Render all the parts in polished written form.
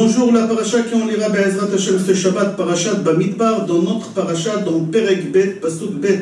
Bonjour, la paracha qu'on lira Be'ezrat Hashem ce Shabbat, parachat Bamidbar, dans notre paracha, dans Perek Bet, Pasuk Bet,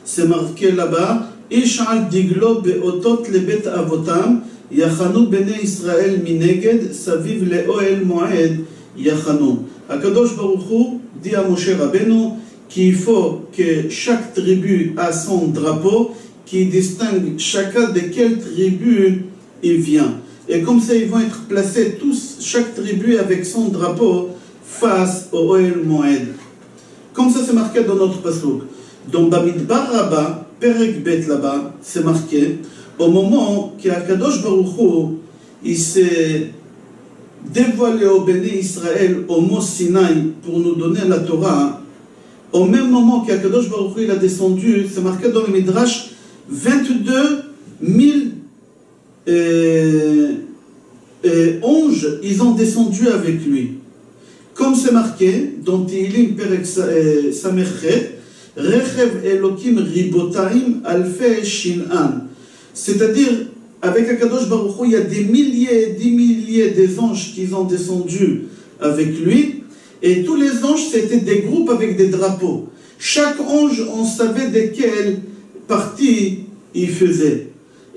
c'est marqué là-bas, Ish'al diglo be'otot lebet avotam, yachanu bene Israël mineged, saviv le'oel moed, yachanu. Akadosh Baruch Hu dit à Moshe Rabbeinu qu'il faut que chaque tribu a son drapeau qui distingue chacun de quelle tribu il vient. Et comme ça, ils vont être placés tous, chaque tribu avec son drapeau, face au Ohel Moed. Comme ça, c'est marqué dans notre pasuk. Dans Bamidbar Rabba, Perek Bet là-bas, c'est marqué, au moment qu'Akadosh Baruch Hu, il s'est dévoilé au Béné Israël, au mont Sinaï, pour nous donner la Torah, au même moment qu'Akadosh Baruch Hu, il a descendu, c'est marqué dans le Midrash, 22 000 anges, ils ont descendu avec lui. Comme c'est marqué dans Tehillim Perek Samerchet, Rechev Elokim Ribotaim Alfe Shin'an. C'est-à-dire, avec Akadosh Baruch Hu, il y a des milliers des anges qui ont descendu avec lui. Et tous les anges, c'était des groupes avec des drapeaux. Chaque ange, on savait de quelle partie il faisait.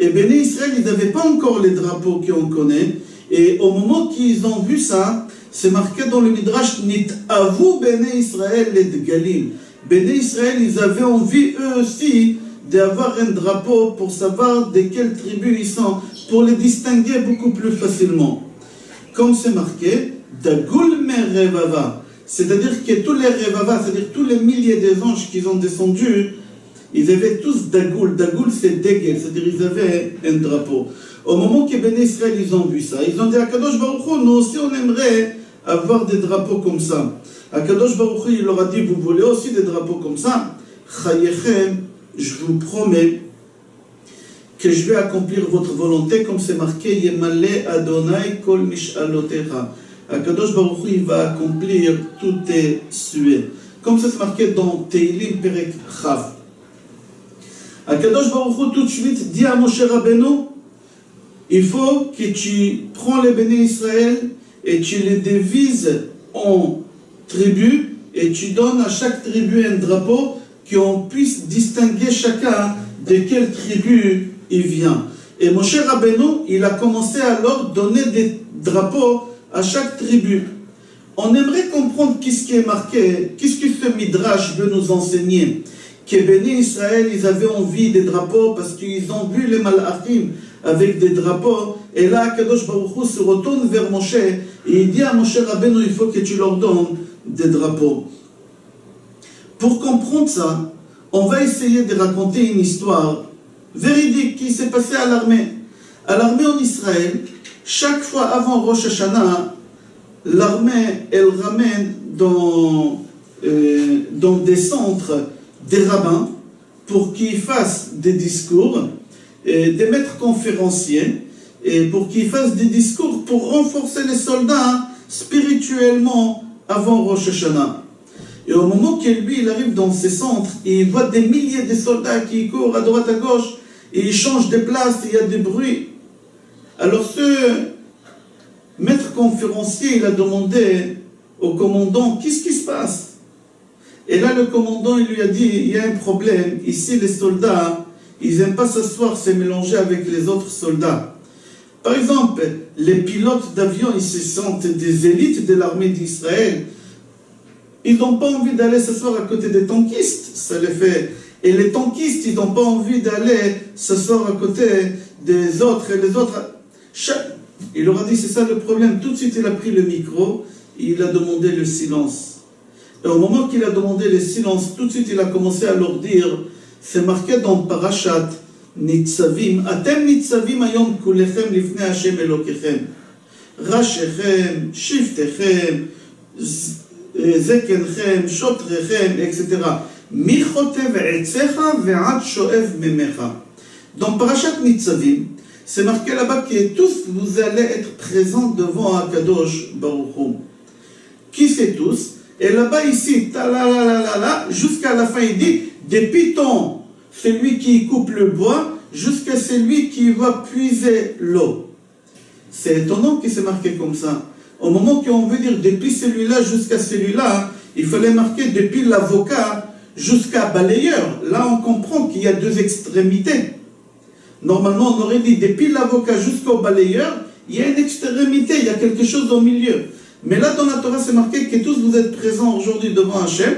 Et Béné Israël, ils n'avaient pas encore les drapeaux qu'on connaît. Et au moment qu'ils ont vu ça, c'est marqué dans le Midrash, Nit avu Béné Israël et de Galim. Béné Israël, ils avaient envie eux aussi d'avoir un drapeau pour savoir de quelle tribu ils sont, pour les distinguer beaucoup plus facilement. Comme c'est marqué, Dagul Merevava. C'est-à-dire que tous les Revava, c'est-à-dire tous les milliers des anges qui ont descendu, ils avaient tous Dagoul. Dagoul, c'est Degel, c'est-à-dire ils avaient un drapeau. Au moment que Béné Israël, ils ont vu ça, ils ont dit à Kadosh Baruch Hu, nous aussi on aimerait avoir des drapeaux comme ça. À Kadosh Baruch Hu, il leur a dit, vous voulez aussi des drapeaux comme ça? Chayechem, je vous promets que je vais accomplir votre volonté, comme c'est marqué, Yemale Adonai Kol Mish'alotecha. À Kadosh Baruch Hu, il va accomplir tous tes souhaits. Comme ça c'est marqué dans Tehillim Perek Chav. Akadosh Baruch Hu tout de suite dit à Moshe Rabbeinu, il faut que tu prends les béné Israël et tu les divises en tribus et tu donnes à chaque tribu un drapeau qu'on puisse distinguer chacun de quelle tribu il vient. Et Moshe Rabbeinu, il a commencé alors à donner des drapeaux à chaque tribu. On aimerait comprendre qu'est-ce qui est marqué, qu'est-ce que ce Midrash veut nous enseigner. Que Béné Israël, ils avaient envie des drapeaux parce qu'ils ont vu les Malachim avec des drapeaux. Et là, Kadosh Baruch Hu se retourne vers Moshe et il dit à Moshe Rabbeinu, il faut que tu leur donnes des drapeaux. Pour comprendre ça, on va essayer de raconter une histoire véridique qui s'est passée à l'armée. À l'armée en Israël, chaque fois avant Rosh Hashanah, l'armée, elle ramène dans des centres des rabbins pour qu'ils fassent des discours, des maîtres conférenciers, et pour qu'ils fassent des discours pour renforcer les soldats spirituellement avant Rosh Hashanah. Et au moment que lui, il arrive dans ces centres, et il voit des milliers de soldats qui courent à droite à gauche, et ils changent de place, il y a des bruits. Alors ce maître conférencier, il a demandé au commandant, qu'est-ce qui se passe? Et là, le commandant, il lui a dit, il y a un problème. Ici, les soldats, ils n'aiment pas s'asseoir, se mélanger avec les autres soldats. Par exemple, les pilotes d'avion, ils se sentent des élites de l'armée d'Israël. Ils n'ont pas envie d'aller s'asseoir à côté des tankistes, ça les fait. Et les tankistes, ils n'ont pas envie d'aller s'asseoir à côté des autres. Et les autres, il leur a dit, c'est ça le problème. Tout de suite, il a pris le micro, et il a demandé le silence. Et au moment qu'il a demandé le silence, tout de suite il a commencé à leur dire, c'est marqué dans Parashat Nitzavim, Atem Nitzavim ayom kulechem lifnei Hashem Elokechem, Rashechem, Shiftechem, Zekenchem, Shotrechem, etc. Mi chotev etzecha ve'ad shoev memecha. Dans Parashat Nitzavim, c'est marqué là-bas que tous vous allez être présents devant Akadosh Baruch Hu. Qui c'est tous? Et là-bas, ici, jusqu'à la fin, il dit, depuis celui qui coupe le bois, jusqu'à celui qui va puiser l'eau. C'est étonnant qu'il s'est marqué comme ça. Au moment qu'on veut dire depuis celui-là jusqu'à celui-là, il fallait marquer depuis l'avocat jusqu'à balayeur. Là, on comprend qu'il y a deux extrémités. Normalement, on aurait dit depuis l'avocat jusqu'au balayeur, il y a une extrémité, il y a quelque chose au milieu. Mais là, dans la Torah, c'est marqué que tous vous êtes présents aujourd'hui devant Hachem.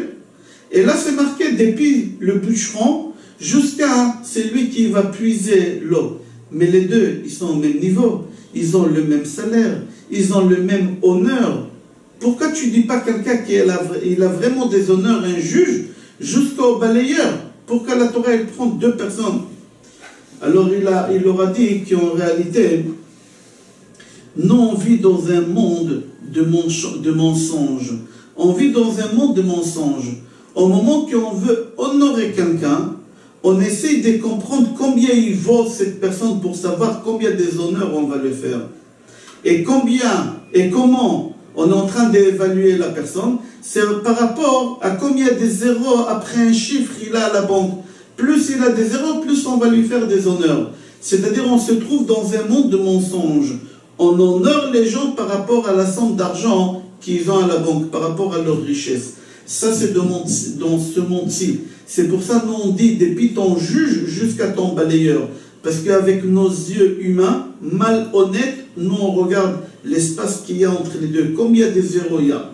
Et là, c'est marqué depuis le bûcheron jusqu'à celui qui va puiser l'eau. Mais les deux, ils sont au même niveau. Ils ont le même salaire. Ils ont le même honneur. Pourquoi tu ne dis pas quelqu'un qui il a vraiment des honneurs, un juge, jusqu'au balayeur? Pourquoi la Torah, elle prend deux personnes? Alors, il leur a dit qu'en réalité, nous, on vit dans un monde de mensonges. On vit dans un monde de mensonges. Au moment qu'on veut honorer quelqu'un, on essaye de comprendre combien il vaut cette personne pour savoir combien des honneurs on va lui faire. Et combien et comment on est en train d'évaluer la personne, c'est par rapport à combien de zéros après un chiffre il a à la banque. Plus il a des zéros, plus on va lui faire des honneurs. C'est-à-dire on se trouve dans un monde de mensonges. On honore les gens par rapport à la somme d'argent qu'ils ont à la banque, par rapport à leur richesse. Ça, c'est dans ce monde-ci. C'est pour ça que nous, on dit, depuis ton juge jusqu'à ton balayeur. Parce qu'avec nos yeux humains, malhonnêtes, nous, on regarde l'espace qu'il y a entre les deux. Combien de zéros il y a?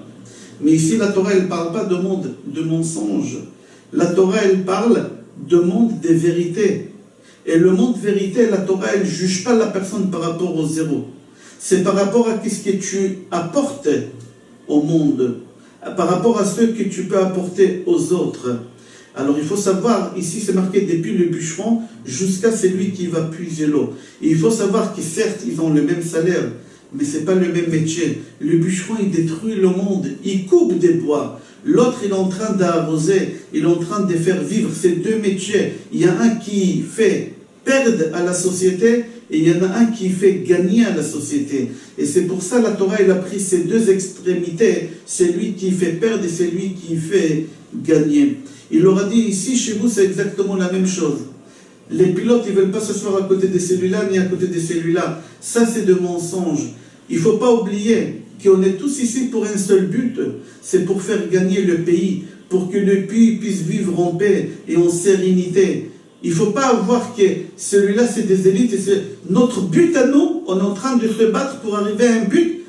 Mais ici, la Torah, elle ne parle pas de monde de mensonges. La Torah, elle parle de monde des vérités. Et le monde vérité, la Torah, elle ne juge pas la personne par rapport au zéro. C'est par rapport à ce que tu apportes au monde, par rapport à ce que tu peux apporter aux autres. Alors il faut savoir, ici c'est marqué depuis le bûcheron jusqu'à celui qui va puiser l'eau. Et il faut savoir que certes ils ont le même salaire, mais ce n'est pas le même métier. Le bûcheron il détruit le monde, il coupe des bois. L'autre il est en train d'arroser, il est en train de faire vivre ces deux métiers. Il y a un qui fait perdre à la société et il y en a un qui fait gagner à la société. Et c'est pour ça la Torah elle a pris ces deux extrémités, celui qui fait perdre et celui qui fait gagner. Il leur a dit ici chez vous c'est exactement la même chose. Les pilotes ils ne veulent pas s'asseoir à côté de celui-là ni à côté de celui-là. Ça c'est de mensonges. Il ne faut pas oublier qu'on est tous ici pour un seul but, c'est pour faire gagner le pays, pour que le pays puisse vivre en paix et en sérénité. Il ne faut pas voir que celui-là c'est des élites et c'est notre but à nous, on est en train de se battre pour arriver à un but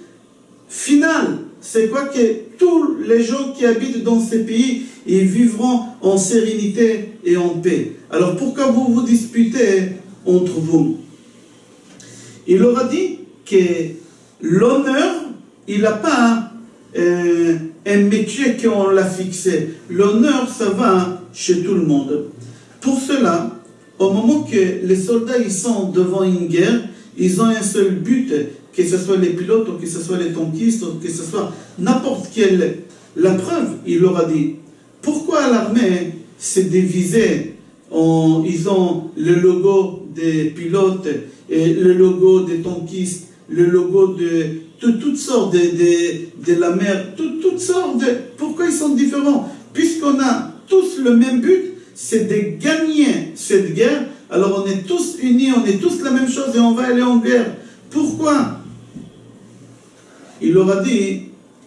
final. C'est quoi? Que tous les gens qui habitent dans ces pays, ils vivront en sérénité et en paix. Alors pourquoi vous vous disputez entre vous? Il leur a dit que l'honneur, il n'a pas un métier qu'on l'a fixé. L'honneur, ça va chez tout le monde. Pour cela, au moment que les soldats ils sont devant une guerre, ils ont un seul but, que ce soit les pilotes, ou que ce soit les tankistes, ou que ce soit n'importe quelle. La preuve, il leur a dit, pourquoi l'armée s'est divisée ils ont le logo des pilotes, et le logo des tankistes, le logo de toutes sortes de la mer, toutes sortes de... Pourquoi ils sont différents? Puisqu'on a tous le même but, c'est de gagner cette guerre. Alors on est tous unis, on est tous la même chose et on va aller en guerre. Pourquoi? Il leur a dit,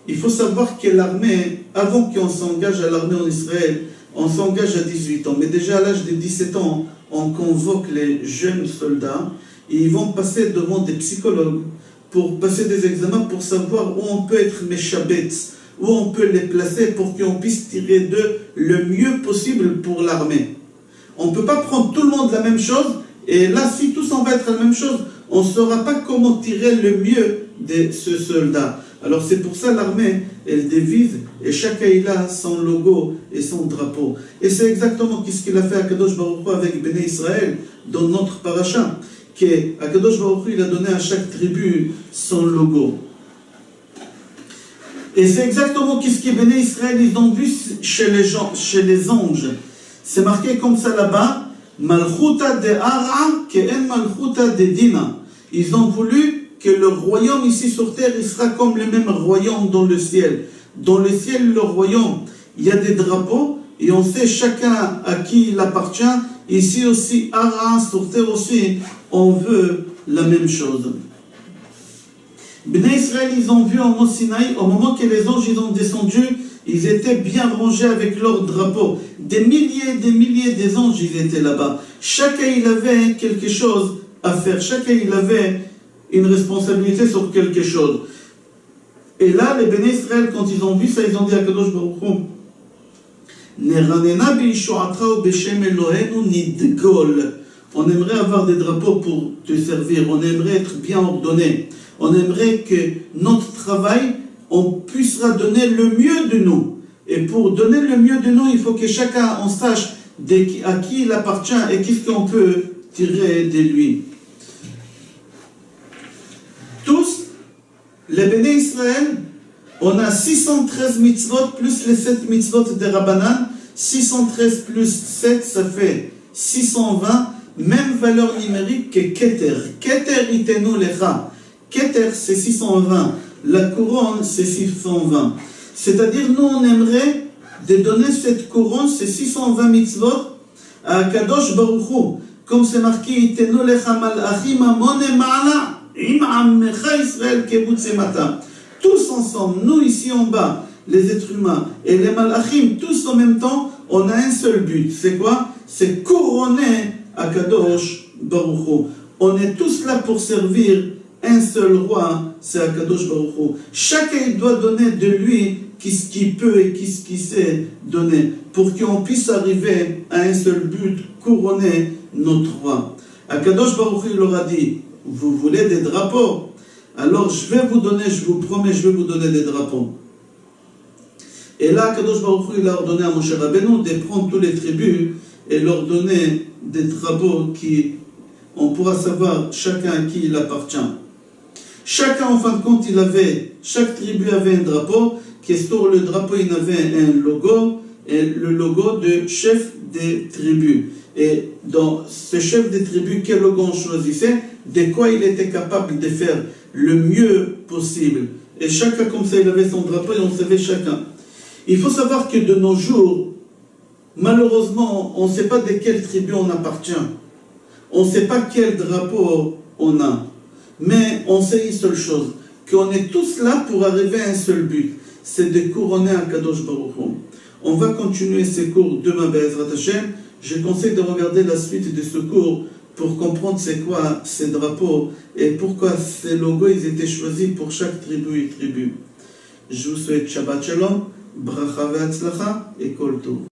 il faut savoir que l'armée, avant qu'on s'engage à l'armée en Israël, on s'engage à 18 ans. Mais déjà à l'âge de 17 ans, on convoque les jeunes soldats et ils vont passer devant des psychologues pour passer des examens pour savoir où on peut être méchabetz, où on peut les placer pour qu'on puisse tirer d'eux le mieux possible pour l'armée. On ne peut pas prendre tout le monde la même chose, et là, si tous on va être la même chose, on ne saura pas comment tirer le mieux de ce soldat. Alors c'est pour ça l'armée, elle dévise, et chacun il a son logo et son drapeau. Et c'est exactement ce qu'il a fait à Kadosh Baruch Hu avec Béné Israël dans notre paracha, qu'Akadosh Baruch Hu il a donné à chaque tribu son logo. Et c'est exactement ce que Béné Israël ils ont vu chez les anges. C'est marqué comme ça là-bas, Malchuta de Ara ke'en Malchuta de Dina. Ils ont voulu que le royaume ici sur terre, il sera comme le même royaume dans le ciel. Dans le ciel, le royaume, il y a des drapeaux, et on sait chacun à qui il appartient. Ici aussi, Ara, sur terre aussi, on veut la même chose. Bnei Israël, ils ont vu en Mont Sinaï, au moment que les anges ils ont descendu, ils étaient bien rangés avec leur drapeau. Des milliers des anges, ils étaient là-bas. Chacun, il avait quelque chose à faire. Chacun, il avait une responsabilité sur quelque chose. Et là, les Bnei Israël, quand ils ont vu ça, ils ont dit à Kadosh Baruch Hu, Neranena bi'ishu'atra u'b'shem Eloheinu nidgol. On aimerait avoir des drapeaux pour te servir. On aimerait être bien ordonné. On aimerait que notre travail, on puisse donner le mieux de nous. Et pour donner le mieux de nous, il faut que chacun on sache à qui il appartient et qu'est-ce qu'on peut tirer de lui. Tous, les Béné Israël, on a 613 mitzvot plus les 7 mitzvot de Rabbanan. 613 plus 7, ça fait 620. Même valeur numérique que Keter. Keter itenu lecha. Keter, c'est 620. La couronne, c'est 620. C'est-à-dire, nous, on aimerait de donner cette couronne, ces 620 mitzvot, à Kadosh Baruch Hu. Comme c'est marqué, itenu lecha malachim amone ma'ala, im ammecha Israël kebutz emata. Tous ensemble, nous ici en bas, les êtres humains, et les malachim, tous en même temps, on a un seul but. C'est quoi? C'est couronner à Kadosh Baruch Hu. On est tous là pour servir un seul roi, c'est Akadosh Baruch Hu. Chacun doit donner de lui ce qu'il peut et ce qu'il sait donner, pour qu'on puisse arriver à un seul but, couronner notre roi. Akadosh Baruch Hu leur a dit, vous voulez des drapeaux? Alors je vais vous donner, je vous promets, je vais vous donner des drapeaux. Et là, Akadosh Baruch Hu, il a ordonné à Moshe Rabbeinu de prendre toutes les tribus et leur donner des drapeaux qui, on pourra savoir chacun à qui il appartient. Chacun, en fin de compte, chaque tribu avait un drapeau, qui est sur le drapeau, il avait un logo, et le logo de chef des tribus. Et dans ce chef des tribus, quel logo on choisissait, de quoi il était capable de faire le mieux possible. Et chacun, comme ça, il avait son drapeau et on savait chacun. Il faut savoir que de nos jours, malheureusement, on ne sait pas de quelle tribu on appartient. On ne sait pas quel drapeau on a. Mais on sait une seule chose, qu'on est tous là pour arriver à un seul but, c'est de couronner un Kadosh Baruch Hu. On va continuer ces cours demain, Be'ezrat Hashem. Je conseille de regarder la suite de ce cours pour comprendre c'est quoi ces drapeaux et pourquoi ces logos ils étaient choisis pour chaque tribu et tribu. Je vous souhaite Shabbat Shalom, Bracha ve'Hatzlacha et Kol Tov.